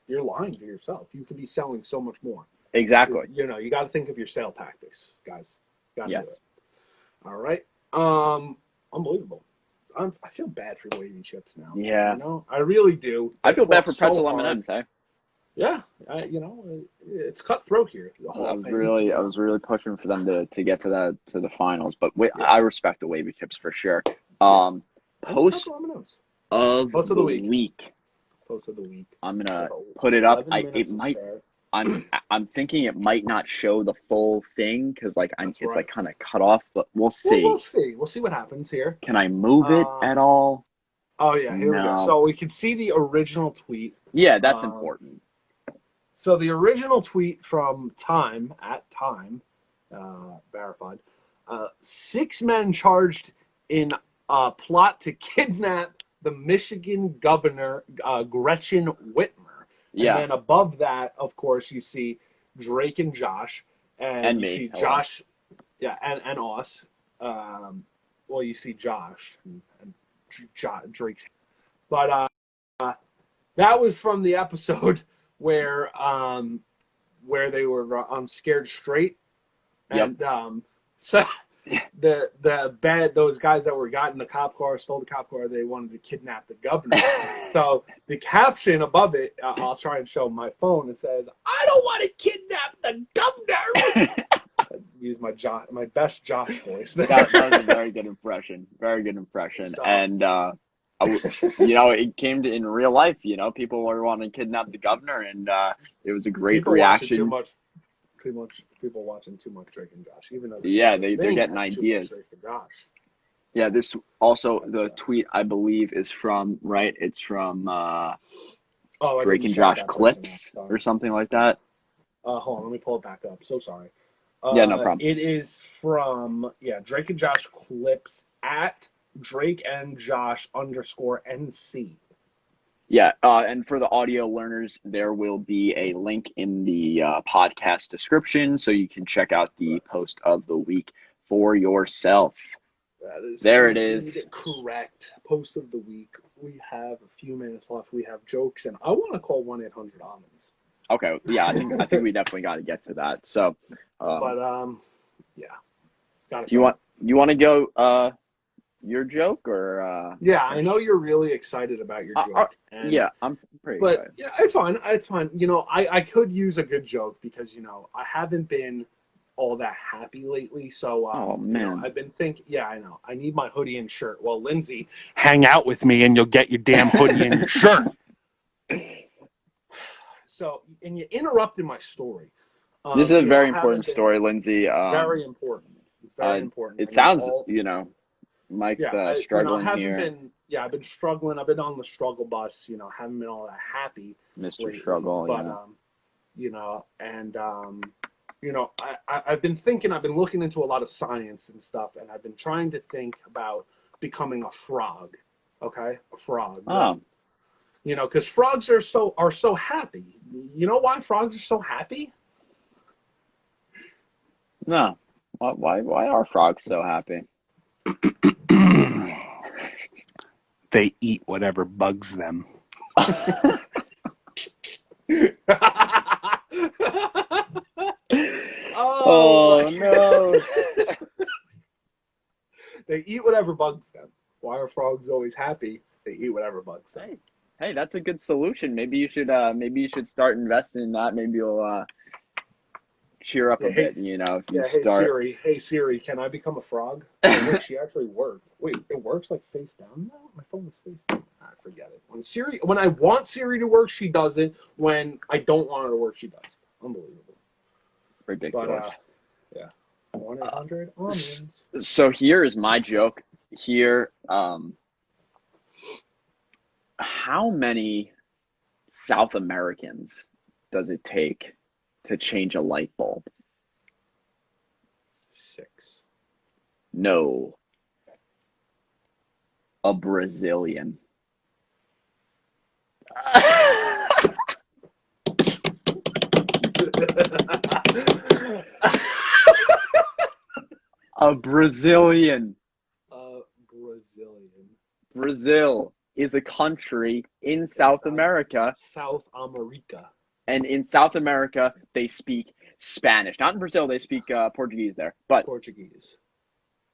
you're lying to yourself. You could be selling so much more. Exactly. You got to think of your sale tactics, guys. Got to do it. All right. Unbelievable. I feel bad for Wavy Chips now. Yeah. I really do. I feel bad for pretzel M&Ms, hey? Yeah, it's cutthroat here. I was really pushing for them to get to the finals, but I respect the Wavy Chips for sure. Post of the week. Post of the week. I'm gonna put it up. I'm thinking it might not show the full thing because it's like kind of cut off, but we'll see. We'll see what happens here. Can I move it at all? Oh yeah, here we go. So we can see the original tweet. Yeah, that's important. So the original tweet from Time, verified, 6 men charged in a plot to kidnap the Michigan governor, Gretchen Whitmer. Yeah. And then above that, of course, you see Drake and Josh. And you see Josh, and us. You see Josh and Drake's. But that was from the episode where they were on Scared Straight. And yep. those guys that got in the cop car, stole the cop car, they wanted to kidnap the governor. So the caption above it, I'll try and show my phone. It says, "I don't want to kidnap the governor." Use my best Josh voice. That was a very good impression. Very good impression. So, and it came to in real life. People were wanting to kidnap the governor, and it was a great reaction. People watching too much Drake and Josh, even though they're getting ideas. Drake and Josh. Yeah, this also the tweet I believe is from It's from Drake and Josh clips or something like that. Hold on, let me pull it back up. So sorry. Yeah, no problem. It is from Drake and Josh clips at Drake and Josh _NC. Yeah, and for the audio learners, there will be a link in the podcast description so you can check out the post of the week for yourself. There it is. Correct. Post of the week. We have a few minutes left. We have jokes, and I want to call 1-800-almonds. Okay, yeah, I think we definitely got to get to that. So, yeah. You want to go your joke or? Yeah, I know you're really excited about your joke. I'm pretty excited. Yeah, it's fine. It's fine. I could use a good joke because I haven't been all that happy lately. So, oh man, I've been thinking. Yeah, I know. I need my hoodie and shirt. Well, Lindsay, hang out with me and you'll get your damn hoodie and shirt. So, and you interrupted my story. This is a very important story, Lindsay. Very important. It's very important. It sounds, Mike's struggling here. I've been struggling. I've been on the struggle bus. Haven't been all that happy. Mr. lately. Struggle. I've been thinking. I've been looking into a lot of science and stuff, and I've been trying to think about becoming a frog. Okay, a frog. Oh. Because frogs are so happy. You know why frogs are so happy? No. Why are frogs so happy? They eat whatever bugs them. Oh no. They eat whatever bugs them. Why are frogs always happy? They eat whatever bugs them. Hey, that's a good solution. Maybe you should start investing in that. Maybe you'll cheer up a bit, if you start. Hey Siri, can I become a frog? She actually worked. Wait, it works like face down now? My phone is face down. I forget it. When I want Siri to work, she does it. When I don't want her to work, she does it. Unbelievable. Ridiculous. But, 1-800 almonds. So here is my joke. Here, how many South Americans does it take to change a light bulb? 6. No. A Brazilian. A Brazilian. Brazil is a country in South America. South America. And in South America, they speak Spanish. Not in Brazil, they speak Portuguese there. But Portuguese.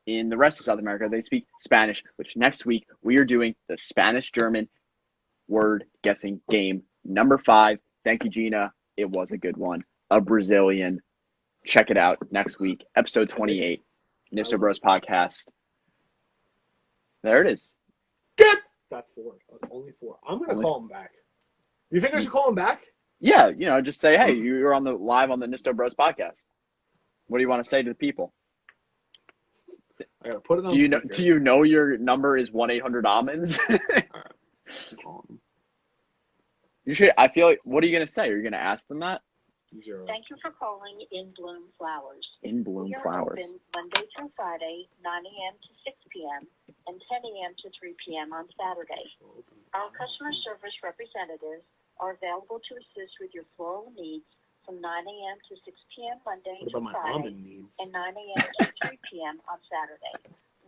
In the rest of South America, they speak Spanish, which next week we are doing the Spanish-German word guessing game number 5. Thank you, Gina. It was a good one. A Brazilian. Check it out next week. Episode 28. Nisto Bros Podcast. There it is. Good. That's 4. That's only 4. I'm going to call him back. You think I should call him back? Yeah, just say, hey, you're live on the Nisto Bros Podcast. What do you want to say to the people? I gotta put it on. Do you know your number is 1-800-almonds? You should. I feel like. What are you gonna say? Are you gonna ask them that? 0. Thank you for calling In Bloom Flowers. In Bloom Flowers. We are open Monday through Friday, 9 a.m. to 6 p.m. and 10 a.m. to 3 p.m. on Saturday. Our customer service representatives are available to assist with your floral needs from 9 a.m. to 6 p.m. Monday to Friday and 9 a.m. to 3 p.m. on Saturday.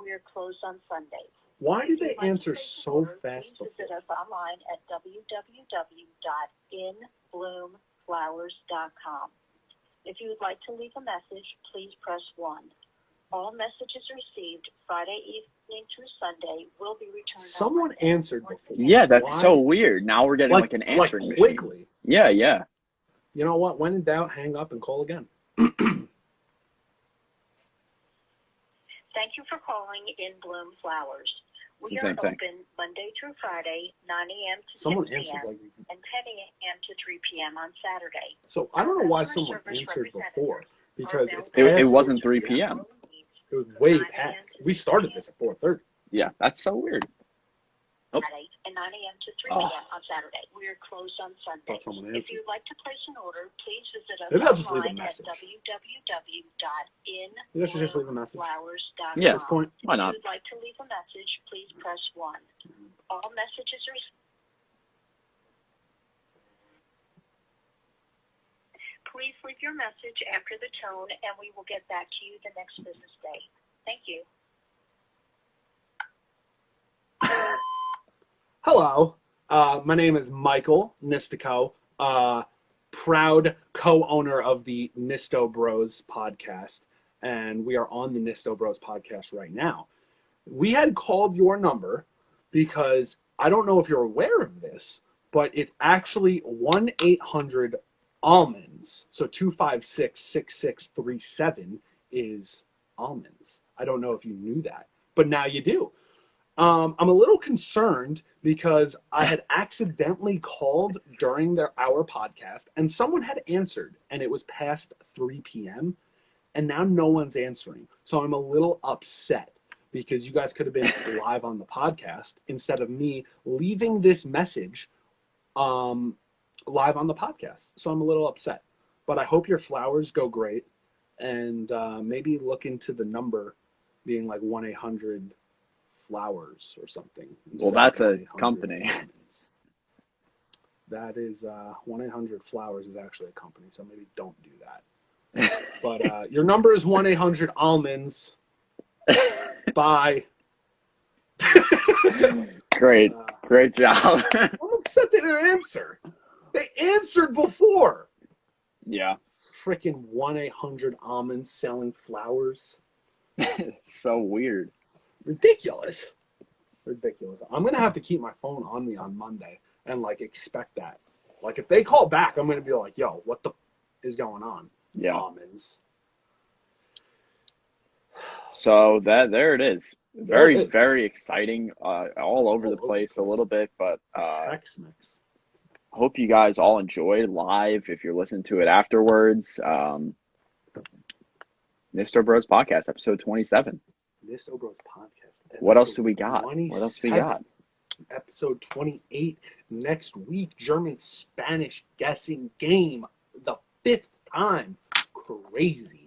We are closed on Sundays. Why do they answer so fast? Visit us online at www.inbloomflowers.com. If you would like to leave a message, please press 1. All messages received Friday evening through Sunday will be returned. Someone on Monday. answered before. Yeah, that's Why? so weird. Now we're getting like an answering machine. Quickly. Yeah, yeah. You know what? When in doubt, hang up and call again. Thank you for calling In Bloom Flowers. It's We the are same thing. open Monday through Friday, 9 a.m. to Someone 6 answered p.m. like. and 10 a.m. to 3 p.m. on Saturday. So I don't know why Customer someone service answered representatives before because it's are past It wasn't 3 3 p.m. It was way 9 a.m. past. to We started this at 4:30. Yeah, that's so weird. Oh. Friday and 9 a.m. to 3 Oh. p.m. on Saturday. We are closed on Sunday. Thought someone If answered. you'd like to place an order, please visit us Maybe I'll just leave a online at message. www.inbloomflowers.com. Maybe I should just leave a message. Yeah. At this point, Why not? If you'd like to leave a message, please press 1. All messages are... Please leave your message after the tone, and we will get back to you the next business day. Thank you. hello. My name is Michael Nistico, proud co-owner of the Nisto Bros podcast, and we are on the Nisto Bros podcast right now. We had called your number because I don't know if you're aware of this, but it's actually 1-800-ALMONDS. So 256-6637 is almonds. I don't know if you knew that, but now you do. I'm a little concerned because I had accidentally called during our podcast and someone had answered and it was past 3 p.m. and now no one's answering. So I'm a little upset because you guys could have been live on the podcast instead of me leaving this message live on the podcast. So I'm a little upset. But I hope your flowers go great and maybe look into the number being like 1-800-Flowers or something. Well, that's a company. That is 1-800-Flowers is actually a company, so maybe don't do that. But your number is 1-800-ALMONDS. Bye. Great job. I'm upset they didn't answer. They answered before. Yeah. Freaking 1-800-ALMONDS selling flowers. So weird. Ridiculous. I'm going to have to keep my phone on me on Monday and like expect that. Like if they call back, I'm going to be like, yo, what the is going on? Yeah. Almonds. So there it is. Very, There it is. very exciting. All over the place a little bit, but Chex Mix. hope you guys all enjoyed live. If you're listening to it afterwards, Nisto Bros Podcast, episode 27. Nisto Bros Podcast. What else do we got? 27. Episode 28 next week. German-Spanish guessing game. The 5th time. Crazy.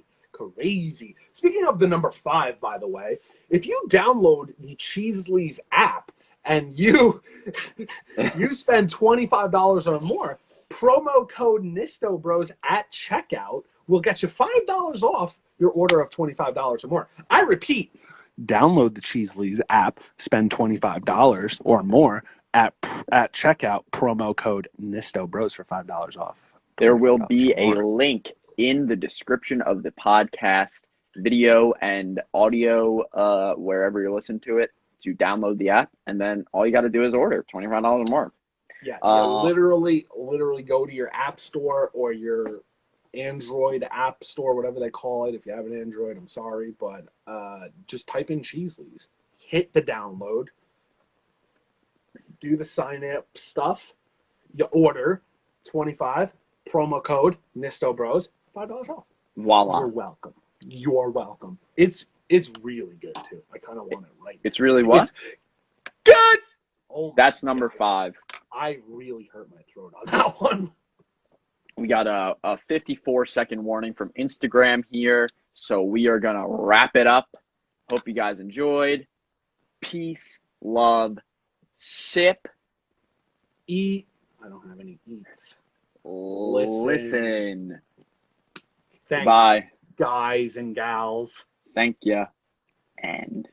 Speaking of the number 5, by the way, if you download the Cheesleys app and you spend $25 or more, promo code NistoBros at checkout will get you $5 off your order of $25 or more. I repeat, download the Cheesleys app, spend $25 or more at checkout, promo code NistoBros for $5 off. There will be a link in the description of the podcast, video and audio, wherever you're listening to it, to download the app, and then all you got to do is order $25 or more. Yeah, literally go to your app store or your Android app store, whatever they call it. If you have an Android, I'm sorry, but just type in Cheesleys, hit the download, do the sign up stuff, you order, 25, promo code NistoBros, $5 off. Voila. You're welcome. It's really good too. I kind of want it right now. It's really what? It's good. Oh, that's number 5. I really hurt my throat on that one. We got a 54-second warning from Instagram here, so we are going to wrap it up. Hope you guys enjoyed. Peace, love, sip, eat. I don't have any eats. Listen. Thanks, bye, guys and gals. Thank you. And